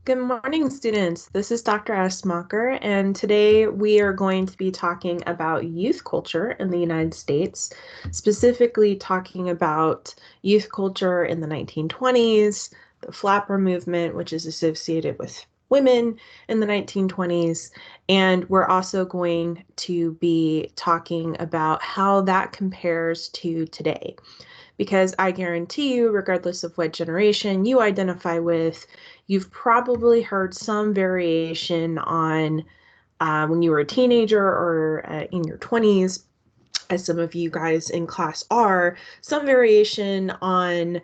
Good morning, students. This is Dr. Asmacher, and today we are going to be talking about youth culture in the United States, specifically talking about youth culture in the 1920s, the flapper movement, which is associated with women in the 1920s, and we're also going to be talking about how that compares to today. Because I guarantee you, regardless of what generation you identify with, you've probably heard some variation on when you were a teenager or in your 20s, as some of you guys in class are, some variation on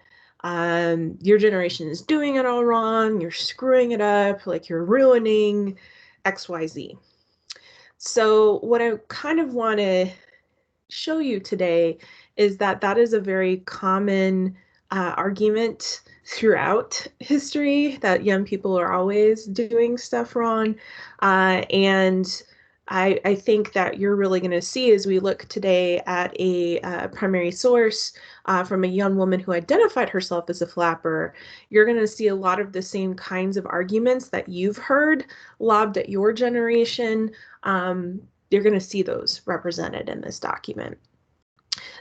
your generation is doing it all wrong, you're screwing it up, like you're ruining XYZ. So, what I kind of want to show you today is that that is a very common argument throughout history, that young people are always doing stuff wrong. And I think that you're really going to see as we look today at a primary source from a young woman who identified herself as a flapper, you're going to see a lot of the same kinds of arguments that you've heard lobbed at your generation. You're going to see those represented in this document.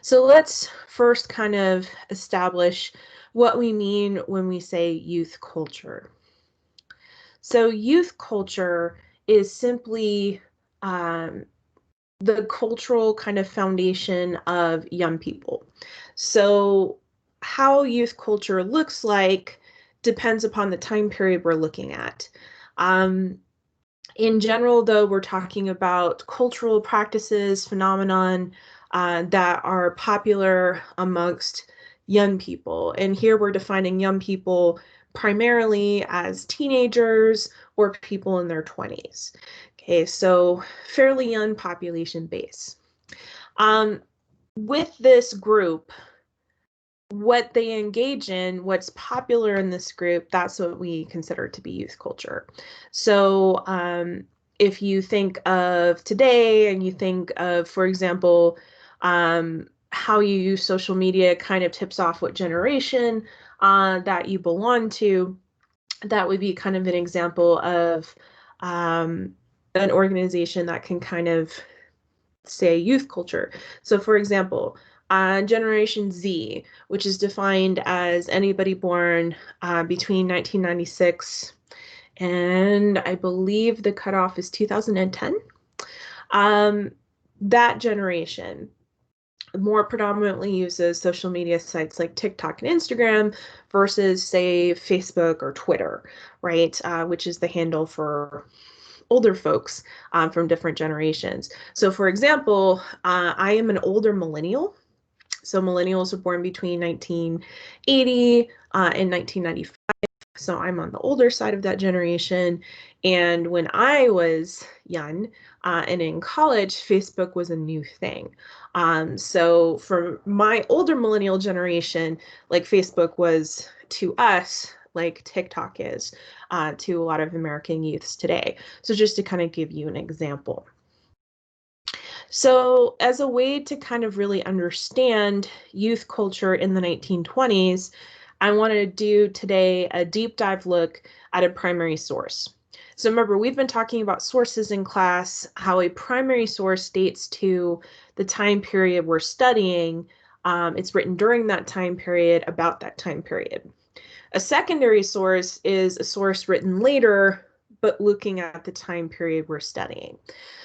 So let's first kind of establish what we mean when we say youth culture. So youth culture is simply the cultural kind of foundation of young people. So how youth culture looks like depends upon the time period we're looking at. In general, though, we're talking about cultural practices, phenomenon that are popular amongst young people. And here we're defining young people primarily as teenagers or people in their 20s. Okay, so fairly young population base. With this group, what they engage in, what's popular in this group, that's what we consider to be youth culture. So if you think of today and you think of, for example, how you use social media kind of tips off what generation that you belong to, that would be kind of an example of an organization that can kind of say youth culture. So for example, Generation Z, which is defined as anybody born between 1996 and I believe the cutoff is 2010. That generation more predominantly uses social media sites like TikTok and Instagram versus, say, Facebook or Twitter, right? Which is the handle for older folks from different generations. So, for example, I am an older millennial. So, millennials were born between 1980 and 1995. So, I'm on the older side of that generation. And when I was young and in college, Facebook was a new thing. So, for my older millennial generation, like Facebook was to us like TikTok is to a lot of American youths today. So just to kind of give you an example. So as a way to kind of really understand youth culture in the 1920s, I want to do today a deep dive look at a primary source. So remember, we've been talking about sources in class, how a primary source dates to the time period we're studying. It's written during that time period, about that time period. A secondary source is a source written later, but looking at the time period we're studying.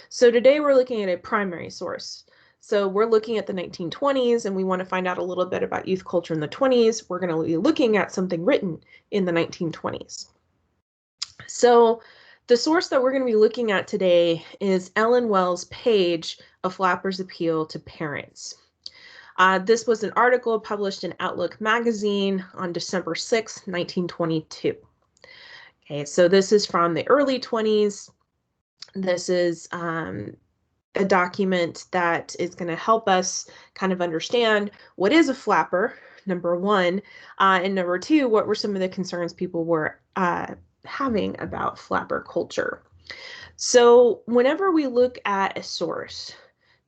So today we're looking at a primary source. So we're looking at the 1920s and we want to find out a little bit about youth culture in the 20s. We're going to be looking at something written in the 1920s. So the source that we're going to be looking at today is Ellen Wells' page, A Flapper's Appeal to Parents. This was an article published in Outlook magazine on December 6, 1922. Okay, so this is from the early 20s. This is a document that is going to help us kind of understand what is a flapper, number one, and number two, what were some of the concerns people were having about flapper culture. So whenever we look at a source,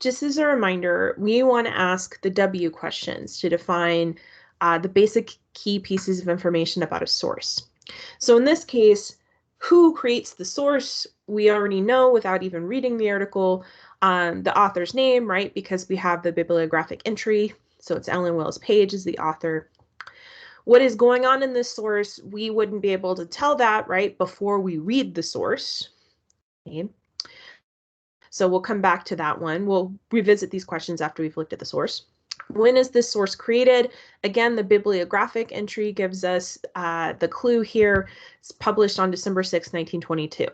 just as a reminder, we want to ask the W questions to define the basic key pieces of information about a source. So in this case, Who creates the source? We already know without even reading the article, the author's name, right? Because we have the bibliographic entry. So it's Ellen Wells Page is the author. What is going on in this source? We wouldn't be able to tell that, right, before we read the source. Okay. So we'll come back to that one. We'll revisit these questions after we've looked at the source. When is this source created? Again, the bibliographic entry gives us the clue here. It's published on December 6, 1922.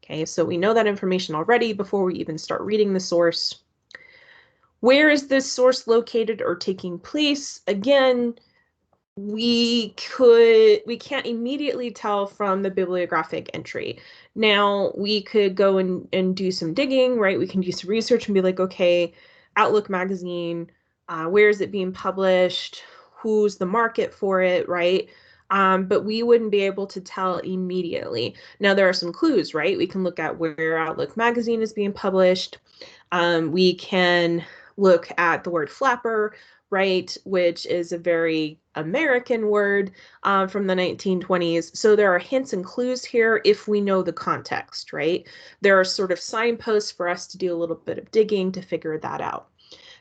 Okay, so we know that information already before we even start reading the source. Where is this source located or taking place? Again, we can't immediately tell from the bibliographic entry. Now, we could go and do some digging, right? We can do some research and be like, okay, Outlook magazine, where is it being published? Who's the market for it, right? But we wouldn't be able to tell immediately. Now, there are some clues, right? We can look at where Outlook magazine is being published. We can look at the word flapper, right, which is a very American word from the 1920s. So there are hints and clues here if we know the context, right? There are sort of signposts for us to do a little bit of digging to figure that out.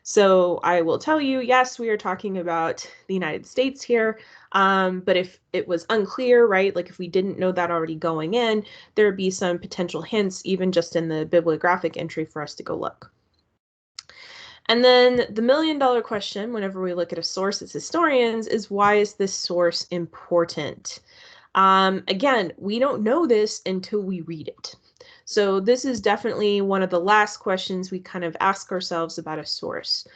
So I will tell you, yes, we are talking about the United States here, but if it was unclear, right, like if we didn't know that already going in, there would be some potential hints even just in the bibliographic entry for us to go look. And then the million-dollar question, whenever we look at a source as historians, is why is this source important? Again, we don't know this until we read it. So this is definitely one of the last questions we kind of ask ourselves about a source.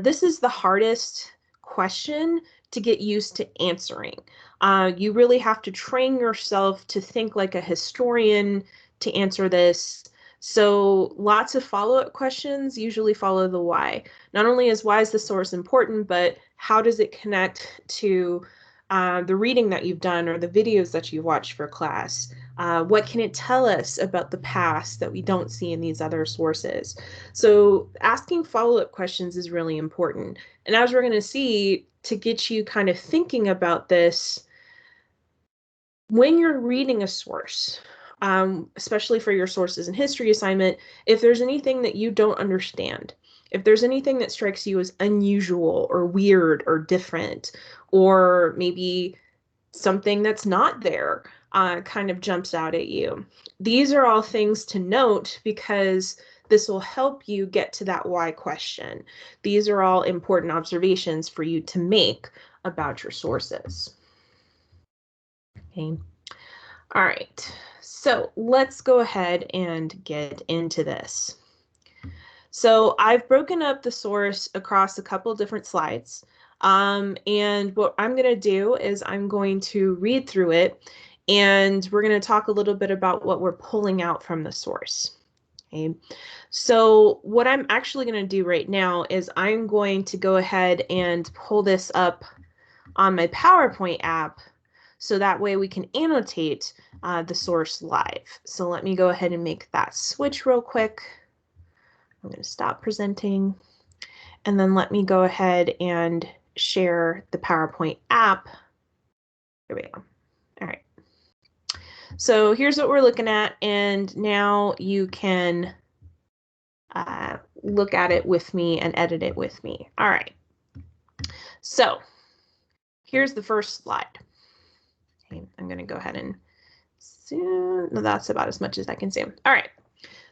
This is the hardest question to get used to answering. You really have to train yourself to think like a historian to answer this. So lots of follow-up questions usually follow the why. Not only is why is the source important, but how does it connect to the reading that you've done or the videos that you watched for class? What can it tell us about the past that we don't see in these other sources? So asking follow-up questions is really important. And as we're going to see, to get you kind of thinking about this, when you're reading a source, especially for your sources and history assignment, if there's anything that you don't understand, if there's anything that strikes you as unusual or weird or different, or maybe something that's not there kind of jumps out at you, these are all things to note because this will help you get to that why question. These are all important observations for you to make about your sources. Okay. All right. So let's go ahead and get into this. So I've broken up the source across a couple different slides. And what I'm going to do is I'm going to read through it, and we're going to talk a little bit about what we're pulling out from the source. Okay. So what I'm actually going to do right now is I'm going to go ahead and pull this up on my PowerPoint app, so that way we can annotate the source live. So let me go ahead and make that switch real quick. I'm going to stop presenting, and then let me go ahead and share the PowerPoint app. Here we go. All right. So here's what we're looking at, and now you can look at it with me and edit it with me. All right. So here's the first slide. Okay, I'm going to go ahead and zoom. No, that's about as much as I can zoom. All right.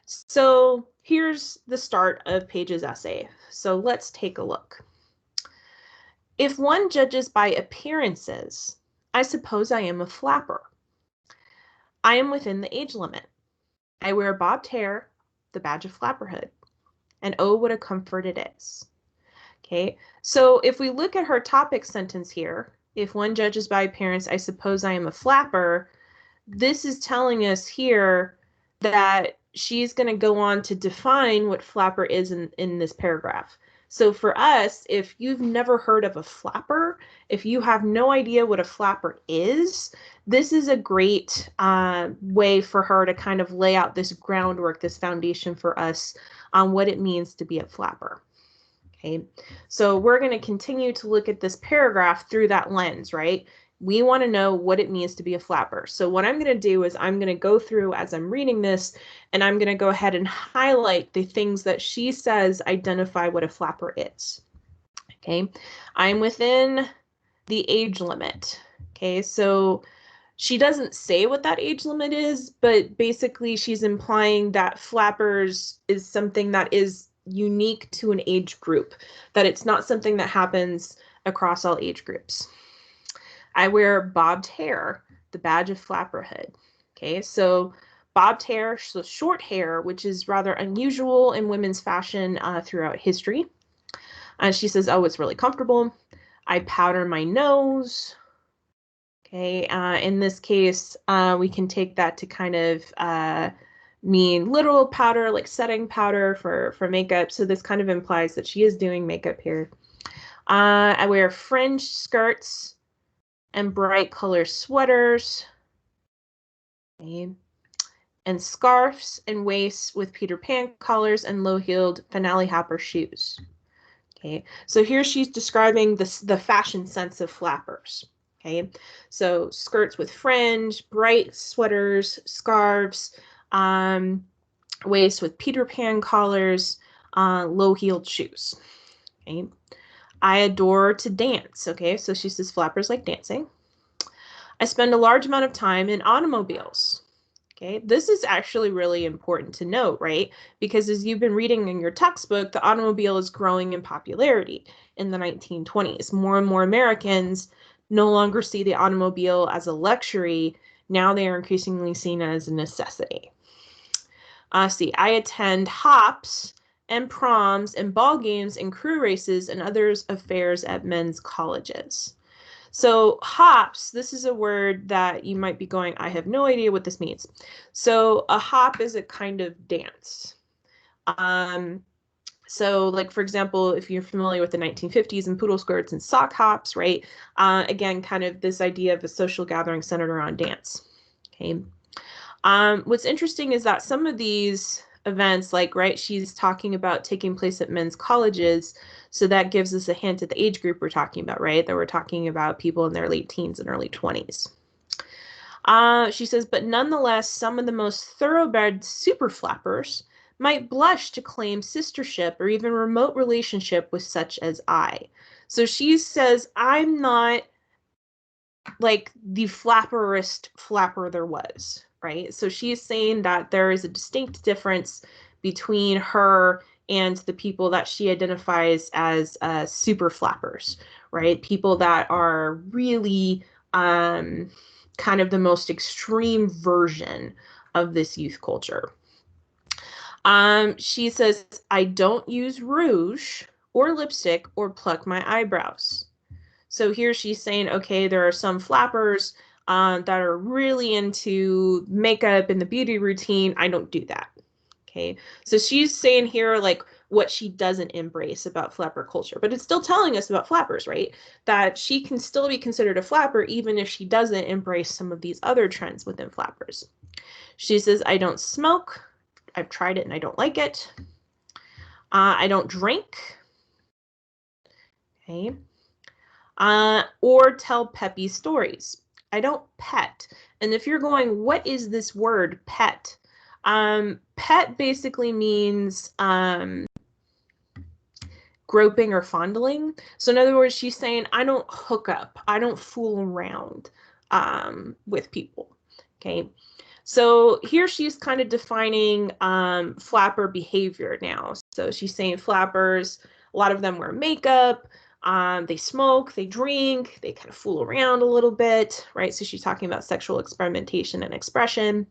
So here's the start of Page's essay. So let's take a look. If one judges by appearances, I suppose I am a flapper. I am within the age limit. I wear bobbed hair, the badge of flapperhood. And oh, what a comfort it is. Okay, so if we look at her topic sentence here, if one judges by appearance, I suppose I am a flapper, this is telling us here that she's going to go on to define what flapper is in this paragraph. So for us, if you've never heard of a flapper, if you have no idea what a flapper is, this is a great way for her to kind of lay out this groundwork, this foundation for us on what it means to be a flapper. Okay, so we're going to continue to look at this paragraph through that lens, right? We want to know what it means to be a flapper. So what I'm going to do is I'm going to go through as I'm reading this, and I'm going to go ahead and highlight the things that she says identify what a flapper is. Okay, I'm within the age limit. Okay, so she doesn't say what that age limit is, but basically she's implying that flappers is something that is unique to an age group, that it's not something that happens across all age groups. I wear bobbed hair, the badge of flapperhood. Okay, so bobbed hair, so short hair, which is rather unusual in women's fashion throughout history. And she says, oh, it's really comfortable. I powder my nose. Okay, in this case, we can take that to kind of mean literal powder, like setting powder for makeup. So this kind of implies that she is doing makeup here. I wear fringe skirts and bright color sweaters. Okay. And scarves and waists with Peter Pan collars and low-heeled finale hopper shoes. Okay, so here she's describing the fashion sense of flappers. Okay, so skirts with fringe, bright sweaters, scarves, waists with Peter Pan collars, low-heeled shoes. Okay, I adore to dance. Okay, so she says flappers like dancing. I spend a large amount of time in automobiles. Okay, this is actually really important to note, right? Because as you've been reading in your textbook, the automobile is growing in popularity in the 1920s. More and more Americans no longer see the automobile as a luxury. Now they are increasingly seen as a necessity. I attend hops and proms and ball games and crew races and other affairs at men's colleges. So hops, this is a word that you might be going, I have no idea what this means. So a hop is a kind of dance. So like, for example, if you're familiar with the 1950s and poodle skirts and sock hops, right? Again, kind of this idea of a social gathering centered around dance. Okay. What's interesting is that some of these events, like, right, she's talking about taking place at men's colleges. So that gives us a hint at the age group we're talking about, right? That we're talking about people in their late teens and early 20s. She says, but nonetheless, some of the most thoroughbred super flappers might blush to claim sistership or even remote relationship with such as I. So she says, I'm not like the flapperest flapper there was, right? So she's saying that there is a distinct difference between her and the people that she identifies as super flappers, right? People that are really kind of the most extreme version of this youth culture. She says, I don't use rouge or lipstick or pluck my eyebrows. So here she's saying, okay, there are some flappers that are really into makeup and the beauty routine. I don't do that. Okay, so she's saying here like what she doesn't embrace about flapper culture, but it's still telling us about flappers, right? That she can still be considered a flapper even if she doesn't embrace some of these other trends within flappers. She says, I don't smoke. I've tried it and I don't like it. I don't drink. Okay. Or tell peppy stories. I don't pet. And if you're going, what is this word, pet? Pet basically means groping or fondling. So in other words, she's saying, I don't hook up. I don't fool around with people. Okay. So here she's kind of defining flapper behavior now. So she's saying flappers, a lot of them wear makeup, they smoke, they drink, they kind of fool around a little bit, right? So she's talking about sexual experimentation and expression.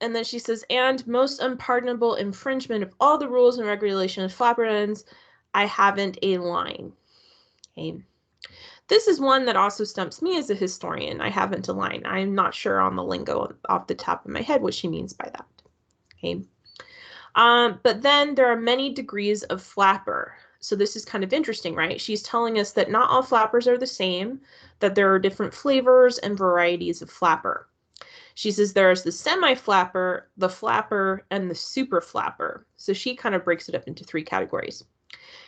And then she says, and most unpardonable infringement of all the rules and regulations of flapper ends, I haven't a line. Okay. This is one that also stumps me as a historian. I haven't a line. I'm not sure on the lingo off the top of my head what she means by that. Okay. But then there are many degrees of flapper. So this is kind of interesting, right? She's telling us that not all flappers are the same, that there are different flavors and varieties of flapper. She says there's the semi-flapper, the flapper, and the super flapper. So she kind of breaks it up into three categories.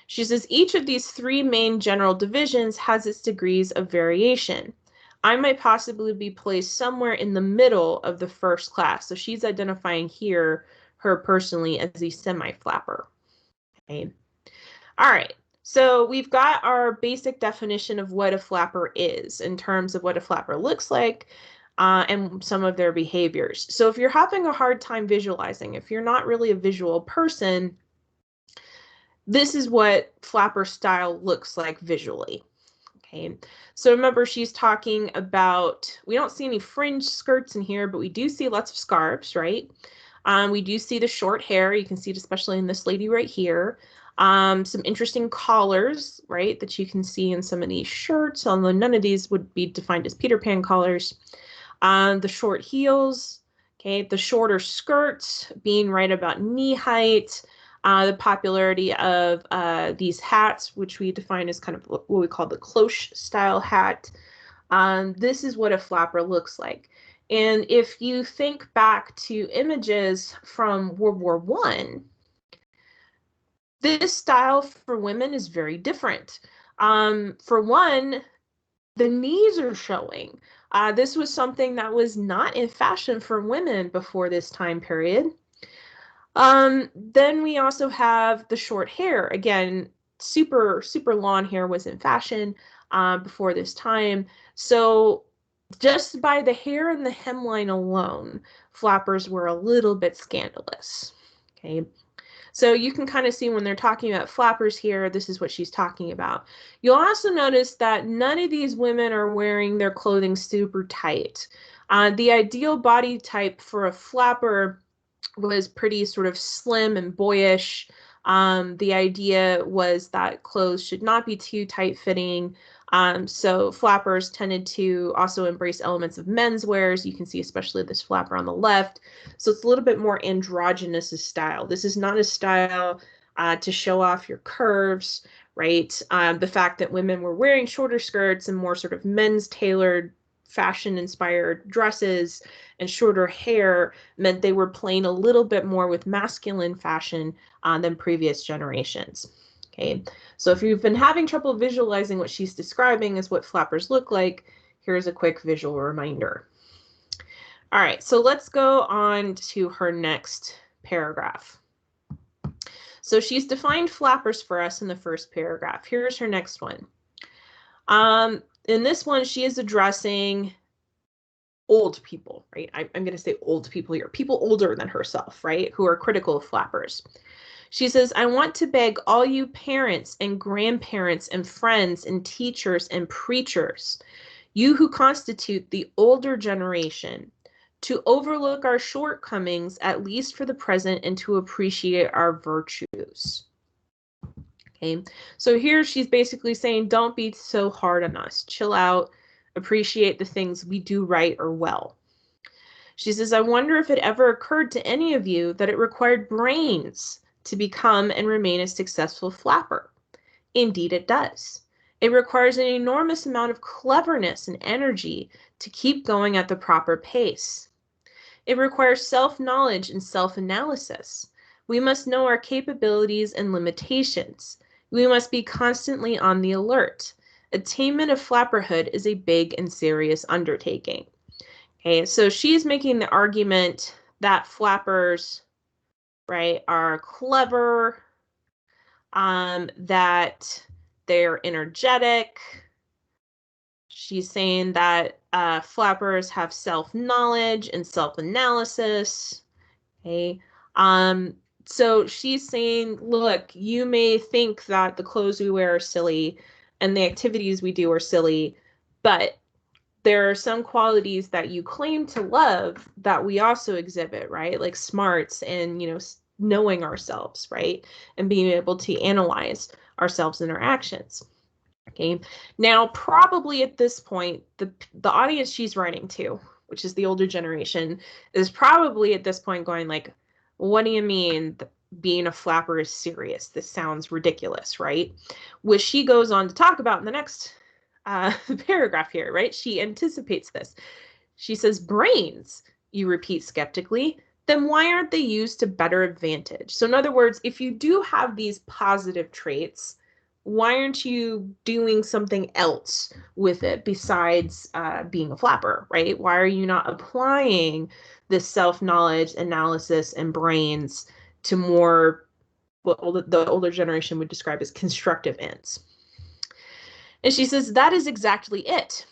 She says each of these three main general divisions has its degrees of variation. I might possibly be placed somewhere in the middle of the first class. So she's identifying here her personally as a semi-flapper. Okay. All right. So we've got our basic definition of what a flapper is in terms of what a flapper looks like and some of their behaviors. So if you're having a hard time visualizing, if you're not really a visual person, this is what flapper style looks like visually. Okay, so remember she's talking about, we don't see any fringe skirts in here, but we do see lots of scarves, right? We do see the short hair. You can see it especially in this lady right here. Some interesting collars, right, that you can see in some of these shirts, although none of these would be defined as Peter Pan collars. The short heels, okay, the shorter skirts being right about knee height. The popularity of these hats, which we define as kind of what we call the cloche style hat. This is what a flapper looks like. And if you think back to images from World War I, this style for women is very different. For one, the knees are showing. This was something that was not in fashion for women before this time period. Then we also have the short hair. Again, super long hair was in fashion before this time. So just by the hair and the hemline alone, flappers were a little bit scandalous. Okay. So you can kind of see when they're talking about flappers here, this is what she's talking about. You'll also notice that none of these women are wearing their clothing super tight. The ideal body type for a flapper was pretty sort of slim and boyish. The idea was that clothes should not be too tight-fitting. So flappers tended to also embrace elements of menswear. You can see especially this flapper on the left. So it's a little bit more androgynous style. This is not a style to show off your curves, right? The fact that women were wearing shorter skirts and more sort of men's tailored fashion-inspired dresses and shorter hair meant they were playing a little bit more with masculine fashion than previous generations. Okay, so if you've been having trouble visualizing what she's describing as what flappers look like, here's a quick visual reminder. All right, so let's go on to her next paragraph. So she's defined flappers for us in the first paragraph. Here's her next one. In this one, she is addressing old people, right? I'm going to say old people here, people older than herself, right, who are critical of flappers. She says, I want to beg all you parents and grandparents and friends and teachers and preachers, you who constitute the older generation, to overlook our shortcomings, at least for the present, and to appreciate our virtues. Okay, so here she's basically saying, don't be so hard on us. Chill out, appreciate the things we do right or well. She says, I wonder if it ever occurred to any of you that it required brains to become and remain a successful flapper. Indeed, it does. It requires an enormous amount of cleverness and energy to keep going at the proper pace. It requires self-knowledge and self-analysis. We must know our capabilities and limitations. We must be constantly on the alert. Attainment of flapperhood is a big and serious undertaking. Okay, so she's making the argument that flappers, right, are clever, that they're energetic. She's saying that flappers have self-knowledge and self-analysis. Okay, so she's saying, look, you may think that the clothes we wear are silly and the activities we do are silly, but there are some qualities that you claim to love that we also exhibit, right? Like smarts and, you know, knowing ourselves, right? And being able to analyze ourselves and our actions. Okay. Now, probably at this point, the audience she's writing to, which is the older generation, is probably at this point going like, what do you mean being a flapper is serious? This sounds ridiculous, right? Which she goes on to talk about in the next paragraph here, right? She anticipates this. She says, brains, you repeat skeptically. then why aren't they used to better advantage? So in other words, if you do have these positive traits, why aren't you doing something else with it besides being a flapper, right? Why are you not applying this self-knowledge, analysis, and brains to more what the older generation would describe as constructive ends? And she says that is exactly it.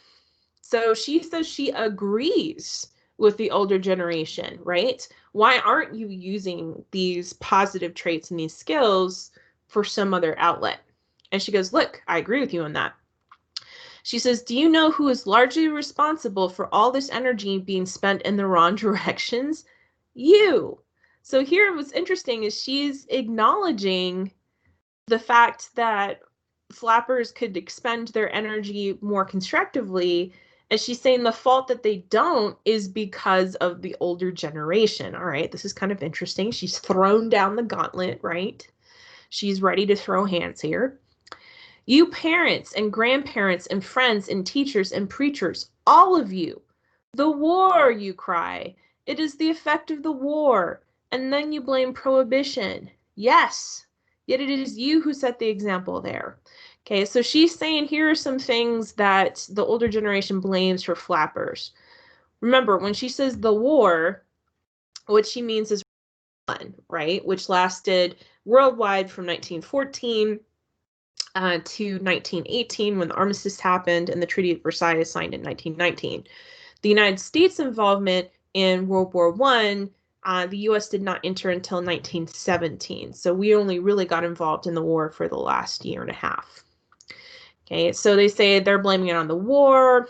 So she says she agrees with the older generation, right? Why aren't you using these positive traits and these skills for some other outlet? And she goes, look, I agree with you on that. She says, do you know who is largely responsible for all this energy being spent in the wrong directions? You. So here what's interesting is she's acknowledging the fact that flappers could expend their energy more constructively. And she's saying the fault that they don't is because of the older generation. All right, this is kind of interesting. She's thrown down the gauntlet, right? She's ready to throw hands here. You parents and grandparents and friends and teachers and preachers, all of you, the war, you cry. It is the effect of the war. And then you blame prohibition. Yes, yet it is you who set the example there. Okay, so she's saying here are some things that the older generation blames for flappers. Remember, when she says the war, what she means is right, which lasted worldwide from 1914 to 1918 when the armistice happened and the Treaty of Versailles signed in 1919. The United States involvement in World War I, the U.S. did not enter until 1917. So we only really got involved in the war for the last year and a half. Okay, so they say they're blaming it on the war,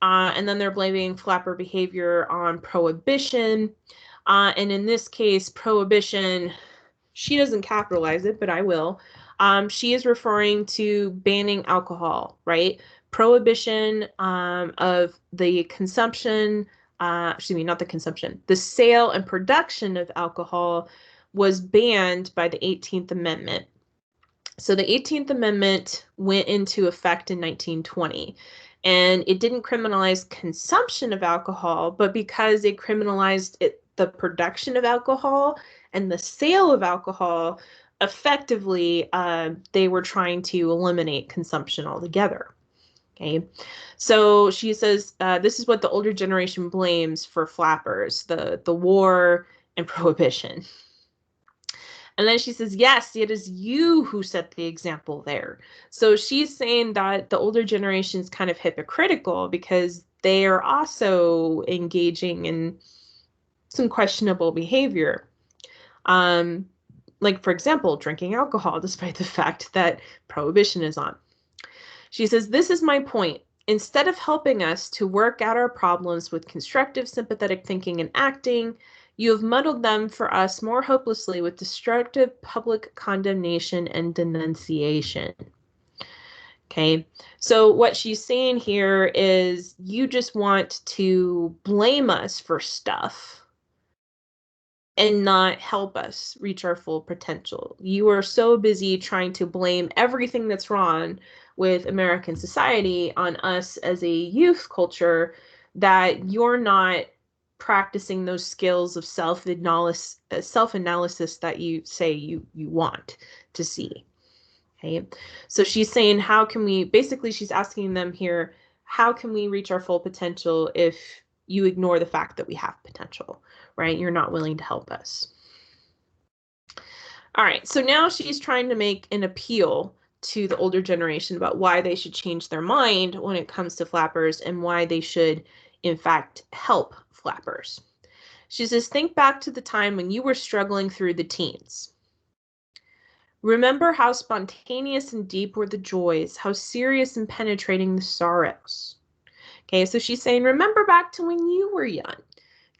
and then they're blaming flapper behavior on prohibition. And in this case, prohibition, she doesn't capitalize it, but I will. She is referring to banning alcohol, right? Prohibition of the consumption, excuse me, not the consumption, the sale and production of alcohol was banned by the 18th Amendment. So the 18th Amendment went into effect in 1920, and it didn't criminalize consumption of alcohol, but because it criminalized the production of alcohol and the sale of alcohol, effectively, they were trying to eliminate consumption altogether. Okay, so she says this is what the older generation blames for flappers, the war and prohibition. And then she says, yes, it is you who set the example there. So she's saying that the older generation is kind of hypocritical because they are also engaging in some questionable behavior. Like, for example, drinking alcohol, despite the fact that prohibition is on. She says, this is my point. Instead of helping us to work out our problems with constructive, sympathetic thinking and acting, you have muddled them for us more hopelessly with destructive public condemnation and denunciation. Okay, so what she's saying here is you just want to blame us for stuff and not help us reach our full potential. You are so busy trying to blame everything that's wrong with American society on us as a youth culture that you're not practicing those skills of self-analysis that you say you want to see. Okay, so she's saying, how can we, basically she's asking them here, how can we reach our full potential if you ignore the fact that we have potential, right? You're not willing to help us. All right, so now she's trying to make an appeal to the older generation about why they should change their mind when it comes to flappers and why they should, in fact, help flappers. She says, think back to the time when you were struggling through the teens. Remember how spontaneous and deep were the joys, how serious and penetrating the sorrows. Okay, so she's saying, remember back to when you were young.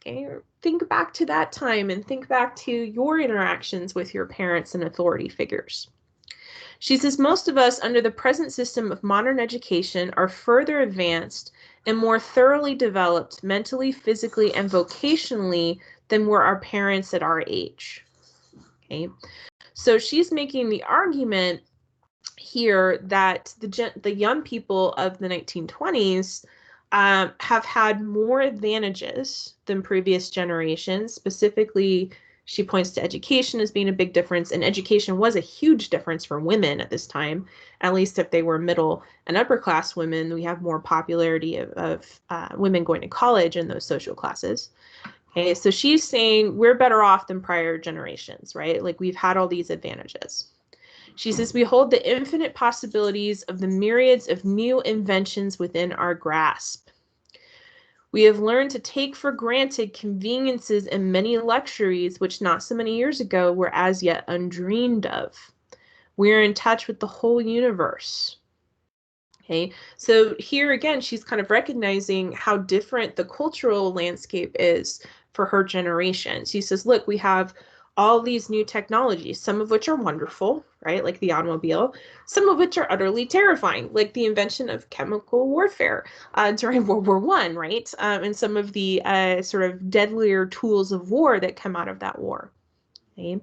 Okay, or think back to that time and think back to your interactions with your parents and authority figures. She says, most of us under the present system of modern education are further advanced and more thoroughly developed mentally, physically, and vocationally than were our parents at our age. Okay, so she's making the argument here that the young people of the 1920s have had more advantages than previous generations. Specifically, she points to education as being a big difference, and education was a huge difference for women at this time. At least if they were middle and upper class women, we have more popularity of women going to college in those social classes. Okay, so she's saying we're better off than prior generations, right? Like we've had all these advantages. She says, we hold the infinite possibilities of the myriads of new inventions within our grasp. We have learned to take for granted conveniences and many luxuries which not so many years ago were as yet undreamed of. We are in touch with the whole universe. Okay, so here again, she's kind of recognizing how different the cultural landscape is for her generation. She says, look, we have all these new technologies, some of which are wonderful, right? Like the automobile, some of which are utterly terrifying, like the invention of chemical warfare during World War I, right? And some of the sort of deadlier tools of war that come out of that war. Okay?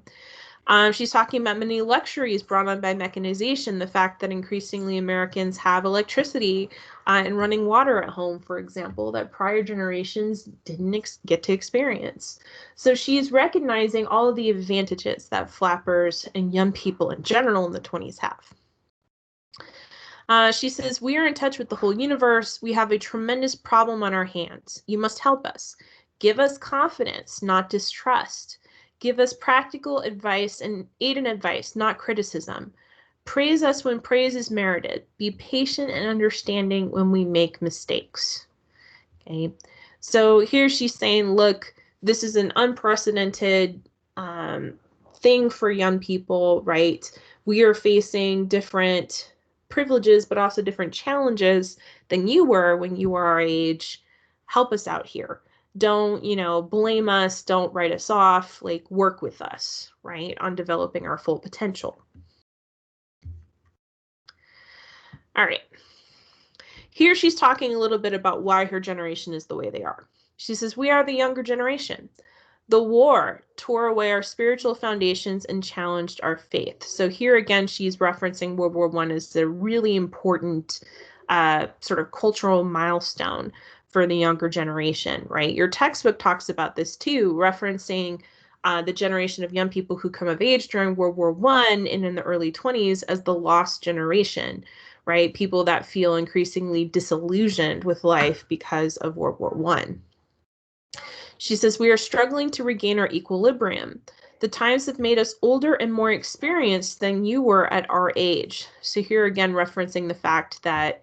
She's talking about many luxuries brought on by mechanization, the fact that increasingly Americans have electricity and running water at home, for example, that prior generations didn't get to experience. So she's recognizing all of the advantages that flappers and young people in general in the 20s have. She says, we are in touch with the whole universe. We have a tremendous problem on our hands. You must help us. Give us confidence, not distrust. Give us practical advice and aid and advice, not criticism. Praise us when praise is merited. Be patient and understanding when we make mistakes. Okay, so here she's saying, look, this is an unprecedented thing for young people, right? We are facing different privileges, but also different challenges than you were when you were our age. Help us out here. Don't, blame us. Don't write us off. Like, work with us, right, on developing our full potential. All right. Here she's talking a little bit about why her generation is the way they are. She says, we are the younger generation. The war tore away our spiritual foundations and challenged our faith. So here again, she's referencing World War I as a really important sort of cultural milestone for the younger generation, right? Your textbook talks about this too, referencing the generation of young people who come of age during World War I and in the early 20s as the lost generation, right? People that feel increasingly disillusioned with life because of World War I. She says, we are struggling to regain our equilibrium. The times have made us older and more experienced than you were at our age. So here again, referencing the fact that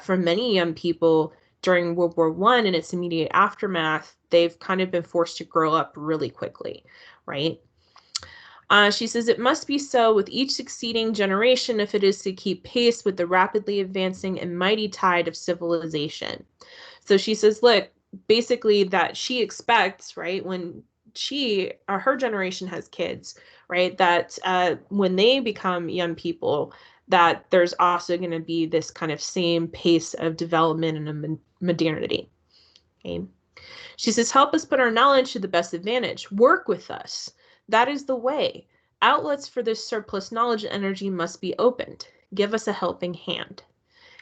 for many young people during World War I and its immediate aftermath, they've kind of been forced to grow up really quickly, right? She says, it must be so with each succeeding generation if it is to keep pace with the rapidly advancing and mighty tide of civilization. So she says, look, basically that she expects, right, when her generation has kids, right, that when they become young people, that there's also going to be this kind of same pace of development and modernity. Okay. She says, help us put our knowledge to the best advantage. Work with us. That is the way. Outlets for this surplus knowledge and energy must be opened. Give us a helping hand.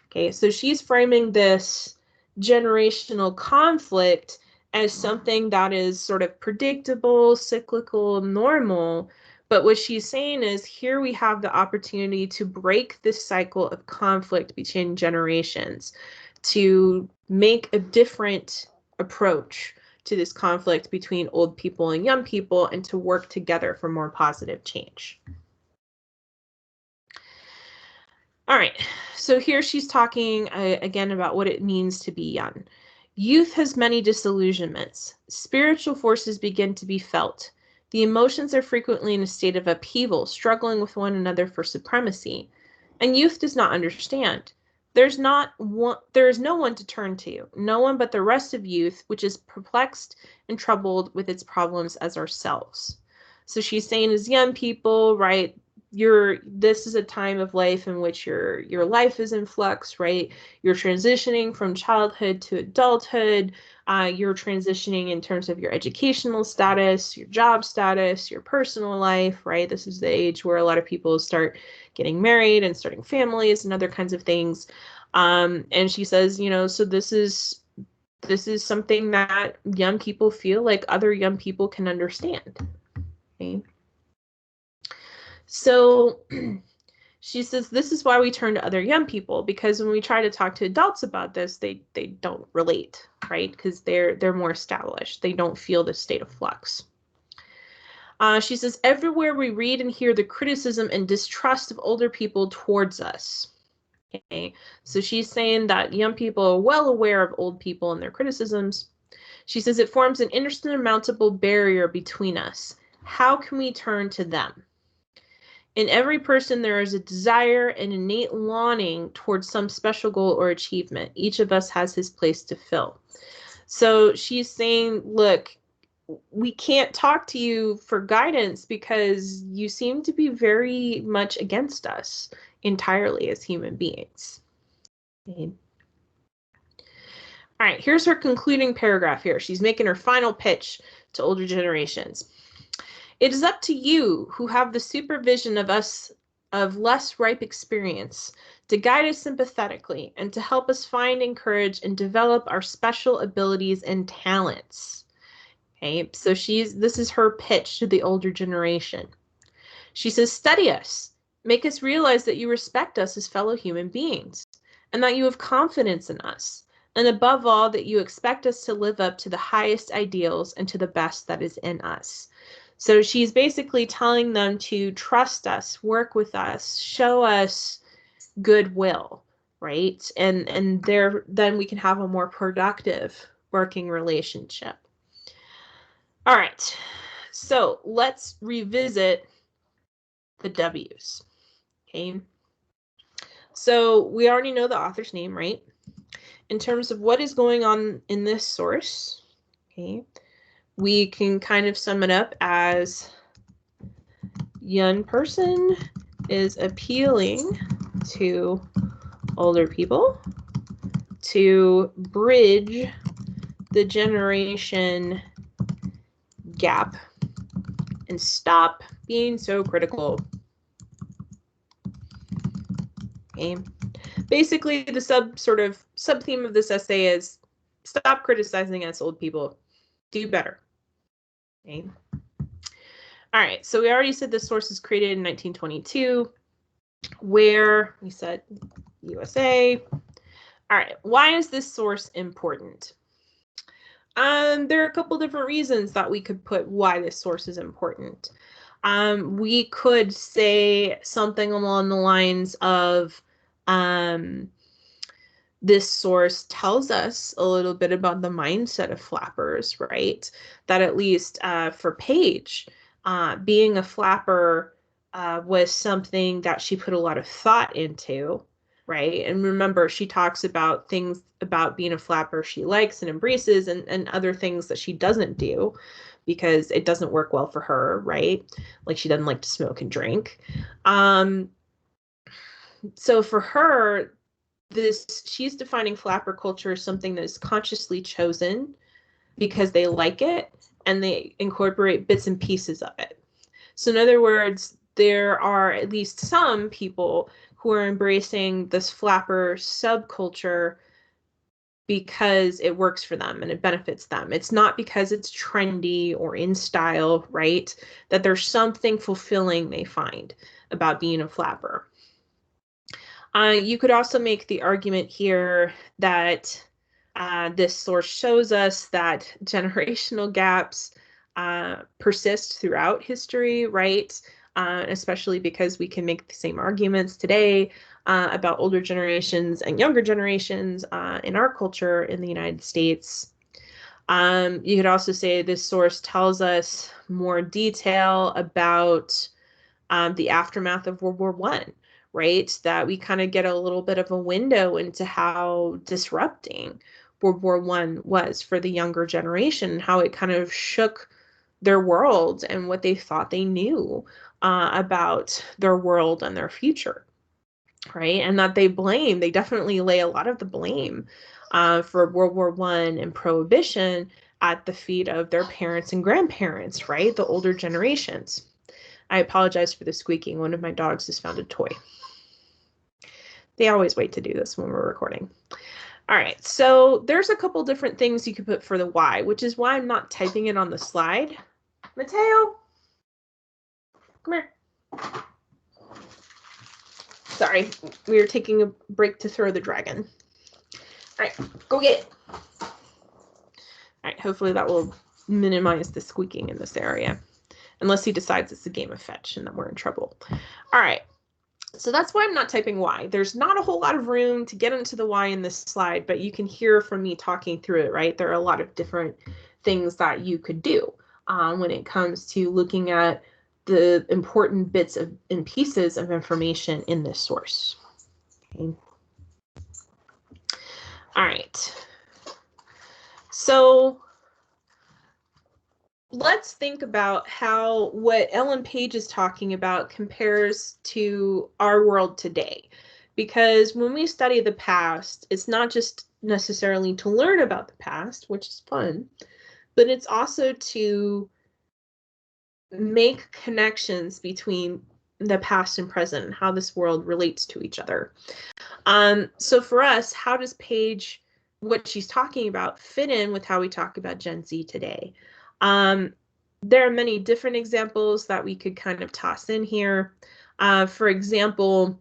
Okay, so she's framing this generational conflict as something that is sort of predictable, cyclical, normal. But what she's saying is here we have the opportunity to break this cycle of conflict between generations, to make a different approach to this conflict between old people and young people, and to work together for more positive change. All right, so here she's talking again about what it means to be young. Youth has many disillusionments. Spiritual forces begin to be felt. The emotions are frequently in a state of upheaval, struggling with one another for supremacy. And youth does not understand. There is no one to turn to, no one but the rest of youth, which is perplexed and troubled with its problems as ourselves. So she's saying as young people, right, this is a time of life in which your life is in flux, right? You're transitioning from childhood to adulthood. You're transitioning in terms of your educational status, your job status, your personal life, right? This is the age where a lot of people start getting married and starting families and other kinds of things. And she says, so this is something that young people feel like other young people can understand. Okay. So she says this is why we turn to other young people, because when we try to talk to adults about this, they don't relate, right? Because they're more established. They don't feel this state of flux. She says everywhere we read and hear the criticism and distrust of older people towards us. Okay, so she's saying that young people are well aware of old people and their criticisms. She says it forms an insurmountable barrier between us. How can we turn to them? In every person, there is a desire and innate longing towards some special goal or achievement. Each of us has his place to fill. So she's saying, look, we can't talk to you for guidance because you seem to be very much against us entirely as human beings. Okay. All right, here's her concluding paragraph here. She's making her final pitch to older generations. It is up to you who have the supervision of us of less ripe experience to guide us sympathetically and to help us find, encourage, and develop our special abilities and talents. Okay, so this is her pitch to the older generation. She says, study us, make us realize that you respect us as fellow human beings, and that you have confidence in us, and above all, that you expect us to live up to the highest ideals and to the best that is in us. So she's basically telling them to trust us, work with us, show us goodwill, right? And then we can have a more productive working relationship. All right, so let's revisit the W's. Okay, so we already know the author's name, right? In terms of what is going on in this source, okay, we can kind of sum it up as young person is appealing to older people to bridge the generation gap and stop being so critical. Okay. Basically, the sub theme of this essay is stop criticizing us old people. Do better. Okay. All right, so we already said this source is created in 1922, where we said USA. All right, why is this source important? There are a couple different reasons that we could put why this source is important. We could say something along the lines of this source tells us a little bit about the mindset of flappers, right? That at least for Paige, being a flapper was something that she put a lot of thought into, right? And remember, she talks about things about being a flapper she likes and embraces, and other things that she doesn't do because it doesn't work well for her, right? Like she doesn't like to smoke and drink. So for her, she's defining flapper culture as something that is consciously chosen because they like it and they incorporate bits and pieces of it. So in other words, there are at least some people who are embracing this flapper subculture because it works for them and it benefits them. It's not because it's trendy or in style, right? That there's something fulfilling they find about being a flapper. You could also make the argument here that this source shows us that generational gaps persist throughout history, right? Especially because we can make the same arguments today about older generations and younger generations in our culture in the United States. You could also say this source tells us more detail about the aftermath of World War I, right? That we kind of get a little bit of a window into how disrupting World War I was for the younger generation, how it kind of shook their world and what they thought they knew about their world and their future, right? And that they definitely lay a lot of the blame for World War I and Prohibition at the feet of their parents and grandparents, right? The older generations. I apologize for the squeaking. One of my dogs has found a toy. They always wait to do this when we're recording. All right, so there's a couple different things you could put for the why, which is why I'm not typing it on the slide. Mateo, come here. Sorry, we are taking a break to throw the dragon. All right, go get it. All right, hopefully that will minimize the squeaking in this area, unless he decides it's a game of fetch and then we're in trouble. All right, so that's why I'm not typing why. There's not a whole lot of room to get into the why in this slide, but you can hear from me talking through it, right? There are a lot of different things that you could do when it comes to looking at the important bits and pieces of information in this source. Okay. All right. So let's think about how what Ellen Page is talking about compares to our world today. Because when we study the past, it's not just necessarily to learn about the past, which is fun, but it's also to make connections between the past and present and how this world relates to each other. So for us, how does Page, what she's talking about, fit in with how we talk about Gen Z today? There are many different examples that we could kind of toss in here. For example,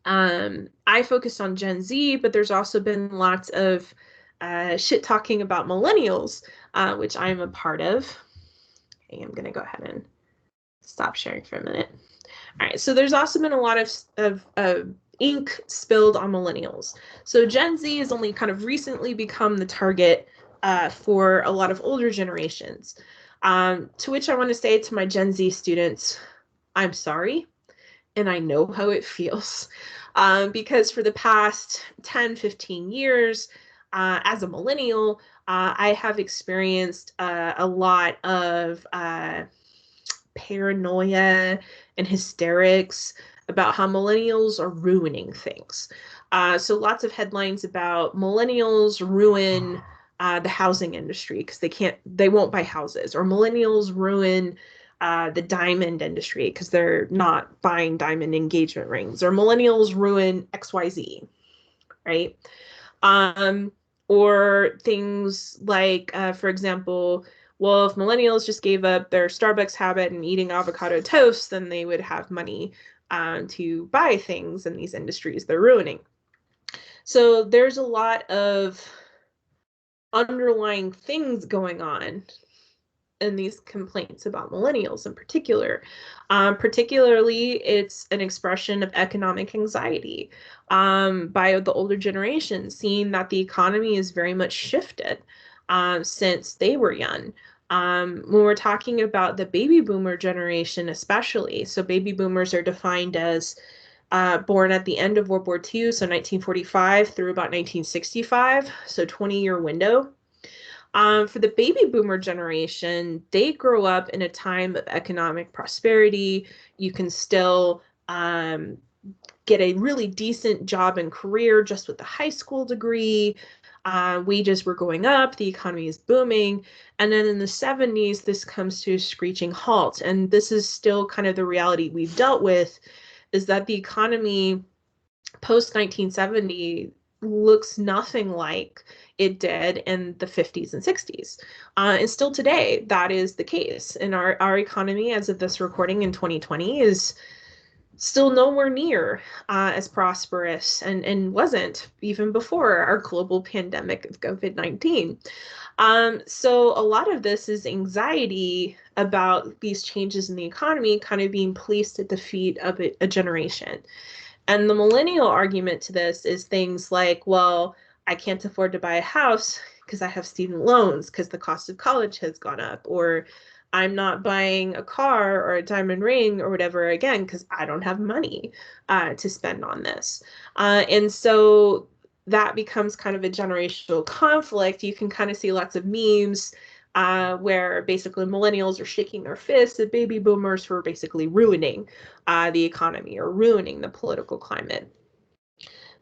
I focused on Gen Z, but there's also been lots of shit talking about millennials, which I'm a part of. Okay, I'm going to go ahead and stop sharing for a minute. All right, so there's also been a lot of ink spilled on millennials. So Gen Z has only kind of recently become the target for a lot of older generations. To which I want to say to my Gen Z students, I'm sorry, and I know how it feels. Because for the past 10, 15 years, as a millennial, I have experienced a lot of paranoia and hysterics about how millennials are ruining things. So lots of headlines about millennials ruin the housing industry because they won't buy houses, or millennials ruin the diamond industry because they're not buying diamond engagement rings, or millennials ruin XYZ, right? Or things like, for example, well, if millennials just gave up their Starbucks habit and eating avocado toast, then they would have money to buy things in these industries they're ruining. So there's a lot of underlying things going on in these complaints about millennials in particular. Particularly, it's an expression of economic anxiety by the older generation, seeing that the economy is very much shifted since they were young. When we're talking about the baby boomer generation especially, so baby boomers are defined as born at the end of World War II, so 1945 through about 1965, so 20-year window. For the baby boomer generation, they grow up in a time of economic prosperity. You can still get a really decent job and career just with a high school degree. Wages were going up, the economy is booming. And then in the 70s, this comes to a screeching halt. And this is still kind of the reality we've dealt with, is that the economy post 1970 looks nothing like it did in the 50s and 60s. And still today, that is the case. And our economy, as of this recording in 2020, is still nowhere near as prosperous and wasn't even before our global pandemic of COVID-19. So a lot of this is anxiety about these changes in the economy kind of being placed at the feet of a generation. And the millennial argument to this is things like, well, I can't afford to buy a house because I have student loans because the cost of college has gone up, or I'm not buying a car or a diamond ring or whatever, again, because I don't have money to spend on this. And so that becomes kind of a generational conflict. You can kind of see lots of memes where basically millennials are shaking their fists at baby boomers who are basically ruining the economy or ruining the political climate.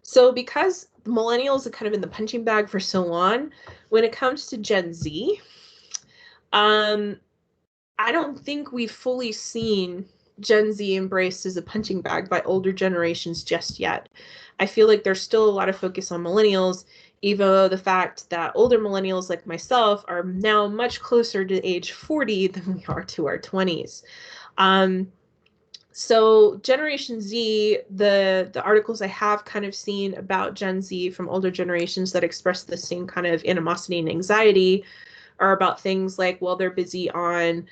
So because millennials are kind of in the punching bag for so long, when it comes to Gen Z, um, I don't think we've fully seen Gen Z embraced as a punching bag by older generations just yet. I feel like there's still a lot of focus on millennials, even though the fact that older millennials like myself are now much closer to age 40 than we are to our 20s. Um, so Generation Z, the articles I have kind of seen about Gen Z from older generations that express the same kind of animosity and anxiety are about things like, well, they're busy on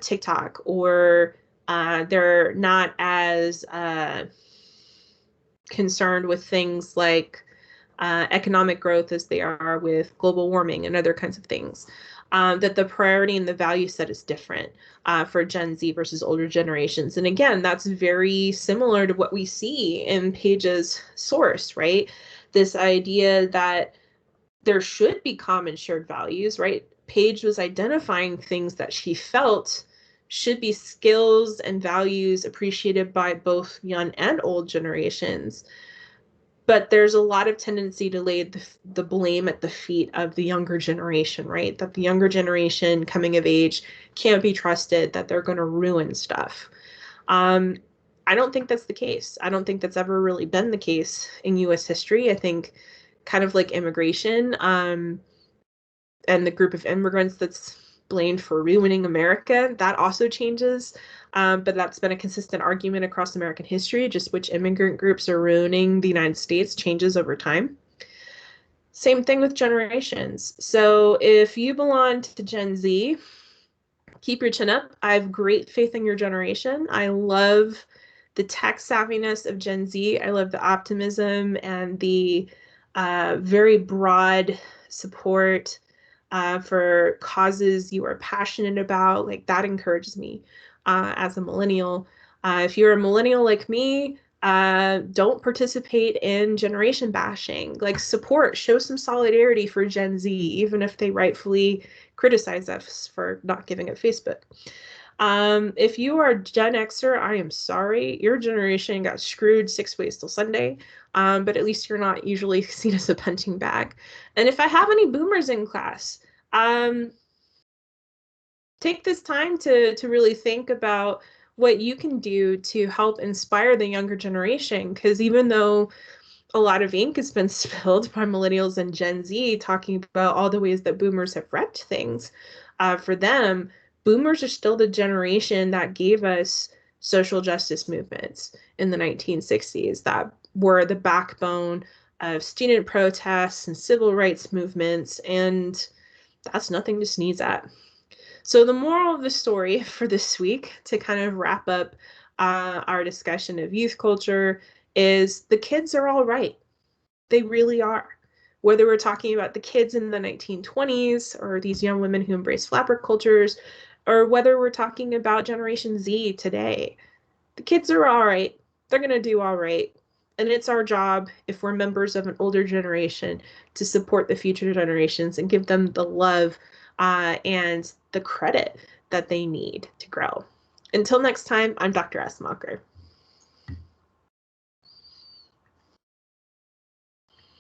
TikTok, or they're not as concerned with things like economic growth as they are with global warming and other kinds of things. That the priority and the value set is different for Gen Z versus older generations. And again, that's very similar to what we see in Page's source, right? This idea that there should be common shared values, right? Page was identifying things that she felt should be skills and values appreciated by both young and old generations. But there's a lot of tendency to lay the blame at the feet of the younger generation, right? That the younger generation coming of age can't be trusted, that they're going to ruin stuff. I don't think that's the case. I don't think that's ever really been the case in US history. I think kind of like immigration, and the group of immigrants that's blamed for ruining America, that also changes. But that's been a consistent argument across American history, just which immigrant groups are ruining the United States changes over time. Same thing with generations. So if you belong to Gen Z, keep your chin up. I have great faith in your generation. I love the tech savviness of Gen Z. I love the optimism and the very broad support for causes you are passionate about. Like, that encourages me as a millennial. If you're a millennial like me, don't participate in generation bashing. Like, show some solidarity for Gen Z, even if they rightfully criticize us for not giving up Facebook. If you are Gen Xer, I am sorry. Your generation got screwed 6 ways till Sunday. But at least you're not usually seen as a punching bag. And if I have any boomers in class, um, take this time to really think about what you can do to help inspire the younger generation. Because even though a lot of ink has been spilled by millennials and Gen Z talking about all the ways that boomers have wrecked things, for them, boomers are still the generation that gave us social justice movements in the 1960s that were the backbone of student protests and civil rights movements, and that's nothing to sneeze at. So the moral of the story for this week, to kind of wrap up our discussion of youth culture, is the kids are all right. They really are. Whether we're talking about the kids in the 1920s or these young women who embrace flapper cultures, or whether we're talking about Generation Z today, the kids are all right. They're going to do all right. And it's our job, if we're members of an older generation, to support the future generations and give them the love and the credit that they need to grow. Until next time, I'm Dr. Asmacher.